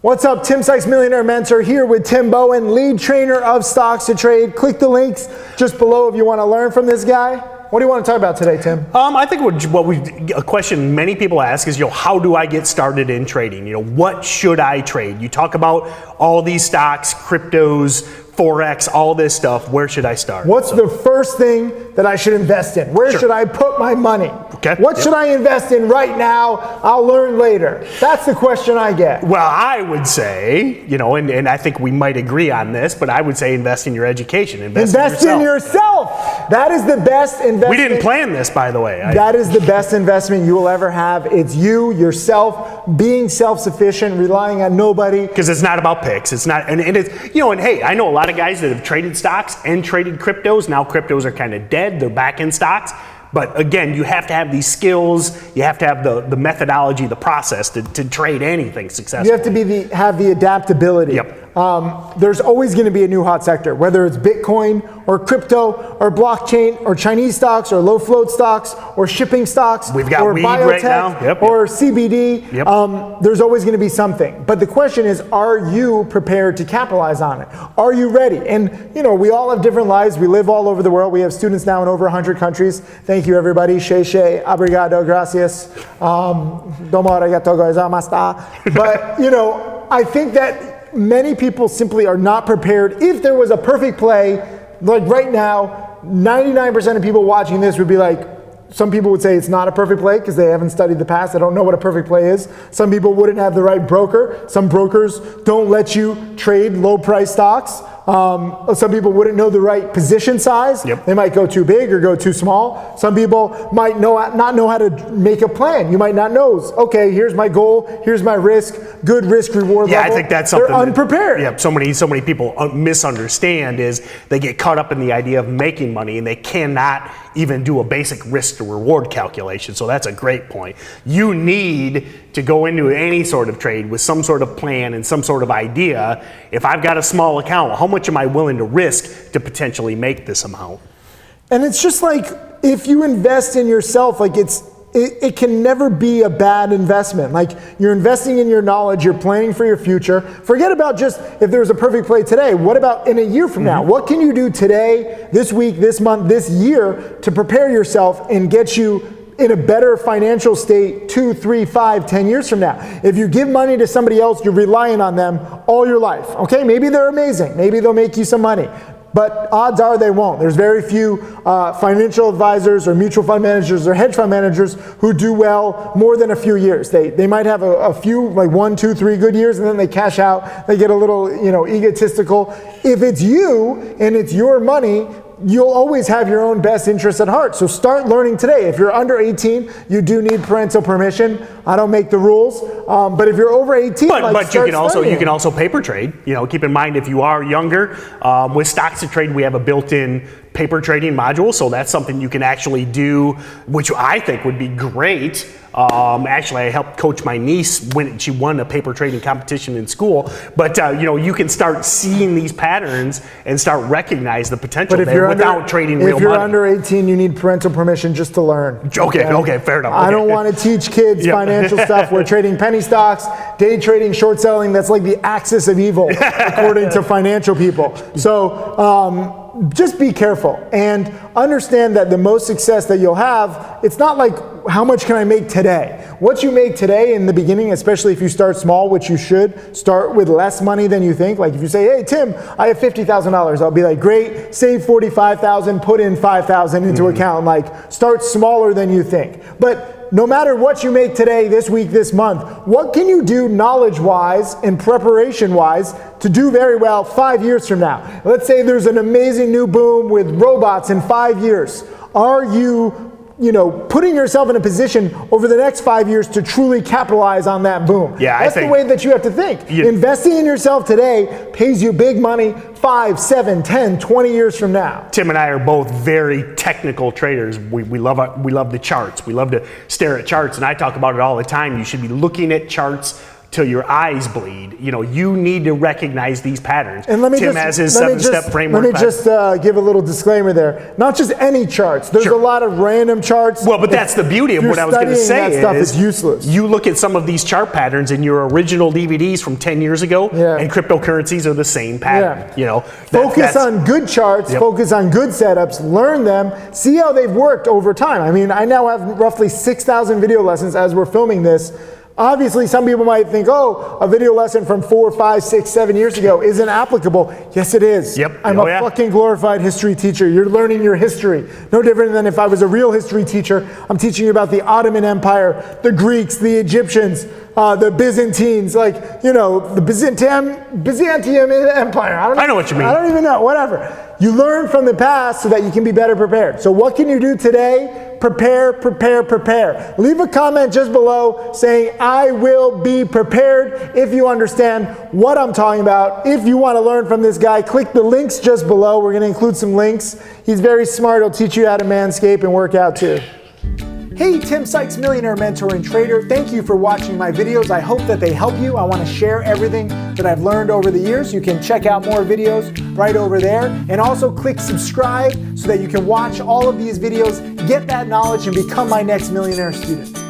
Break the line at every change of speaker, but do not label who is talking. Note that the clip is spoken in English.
What's up? Tim Sykes, Millionaire Mentor, here with Tim Bohen, lead trainer of Stocks to Trade. Click the links just below if you want to learn from this guy. What do you want to talk about today, Tim?
I think a question many people ask is, how do I get started in trading? What should I trade? You talk about all these stocks, cryptos, Forex, all this stuff. Where should I start?
What's the first thing that I should invest in? Where should I put my money?
Okay.
What should I invest in right now? I'll learn later. That's the question I get.
Well, I would say, and I think we might agree on this, but I would say invest in your education.
Invest in yourself. That is the best investment.
We didn't plan this, by the way.
That is the best investment you will ever have. It's you, yourself, being self-sufficient, relying on nobody.
Because it's not about picks. It's not, and it's, and hey, I know a lot of guys that have traded stocks and traded cryptos. Now cryptos are kind of dead. They're back in stocks. But again, you have to have these skills. You have to have the methodology, the process to trade anything successfully.
You have to have the adaptability.
Yep.
There's always going to be a new hot sector, whether it's Bitcoin or crypto or blockchain or Chinese stocks or low float stocks or shipping stocks.
We've got
or
weed
biotech
right now.
or CBD.
Yep.
There's always going to be something. But the question is, are you prepared to capitalize on it? Are you ready? And we all have different lives. We live all over the world. We have students now in over 100 countries. Thank you, everybody. She, obrigado, gracias. Domo arigato gozaimashita. But, I think that many people simply are not prepared. If there was a perfect play, like right now, 99% of people watching this would be like, some people would say it's not a perfect play because they haven't studied the past. They don't know what a perfect play is. Some people wouldn't have the right broker. Some brokers don't let you trade low price stocks. Some people wouldn't know the right position size.
Yep.
They might go too big or go too small. Some people might not know how to make a plan. You might not know, okay, here's my goal, here's my risk, good risk reward level.
I think that's something.
They're unprepared.
So many people misunderstand is they get caught up in the idea of making money and they cannot even do a basic risk to reward calculation. So that's a great point. You need to go into any sort of trade with some sort of plan and some sort of idea. If I've got a small account, how much am I willing to risk to potentially make this amount?
And it's just like, if you invest in yourself, like it can never be a bad investment. Like, you're investing in your knowledge, you're planning for your future. Forget about just if there was a perfect play today. What about in a year from now? What can you do today, this week, this month, this year to prepare yourself and get you in a better financial state 2, 3, 5, 10 years from now? If you give money to somebody else, you're relying on them all your life. Okay, maybe they're amazing. Maybe they'll make you some money. But odds are they won't. There's very few financial advisors or mutual fund managers or hedge fund managers who do well more than a few years. They might have a few, like 1, 2, 3 good years, and then they cash out. They get a little, egotistical. If it's you and it's your money, you'll always have your own best interests at heart. So start learning today. If you're under 18, you do need parental permission. I don't make the rules. But if you're over 18,
but you can also paper trade. Keep in mind, if you are younger, with Stocks to Trade, we have a built-in paper trading module, so that's something you can actually do, which I think would be great. Actually, I helped coach my niece when she won a paper trading competition in school. But you can start seeing these patterns and start recognize the potential there without trading real money.
If you're under 18, you need parental permission just to learn.
Okay, fair enough.
I don't want to teach kids financial stuff. We're trading penny stocks, day trading, short selling. That's like the axis of evil, according to financial people. So just be careful and understand that the most success that you'll have, it's not like how much can I make today? What you make today in the beginning, especially if you start small, which you should, start with less money than you think. Like if you say, hey, Tim, I have $50,000. I'll be like, great, save $45,000, put in $5,000 into account. Like, start smaller than you think. But no matter what you make today, this week, this month, what can you do knowledge-wise and preparation-wise to do very well 5 years from now? Let's say there's an amazing new boom with robots in 5 years. Are you putting yourself in a position over the next 5 years to truly capitalize on that boom? That's the way that you have to think. Investing in yourself today pays you big money 5, 7, 10, 20 years from now.
Tim and I are both very technical traders. We love the charts. We love to stare at charts, and I talk about it all the time. You should be looking at charts till your eyes bleed. You know, you need to recognize these patterns.
And let me
Tim has his 7-step framework.
Let me just give a little disclaimer there. Not just any charts. There's a lot of random charts.
Well, but that's the beauty of what I was going to say.
That stuff is useless.
You look at some of these chart patterns in your original DVDs from 10 years ago, and cryptocurrencies are the same pattern. You know,
focus on good charts. Focus on good setups. Learn them. See how they've worked over time. I mean, I now have roughly 6,000 video lessons as we're filming this. Obviously, some people might think, oh, a video lesson from 4, 5, 6, 7 years ago isn't applicable. Yes, it is. I'm a fucking glorified history teacher. You're learning your history. No different than if I was a real history teacher. I'm teaching you about the Ottoman Empire, the Greeks, the Egyptians, the Byzantines, like, you know, the Byzantium Empire. I know what you mean. I don't even know, whatever. You learn from the past so that you can be better prepared. So what can you do today? Prepare, prepare, prepare. Leave a comment just below saying, I will be prepared, if you understand what I'm talking about. If you want to learn from this guy, click the links just below. We're going to include some links. He's very smart. He'll teach you how to manscape and work out too. Hey, Tim Sykes, millionaire mentor and trader. Thank you for watching my videos. I hope that they help you. I want to share everything that I've learned over the years. You can check out more videos right over there. And also click subscribe so that you can watch all of these videos, get that knowledge, and become my next millionaire student.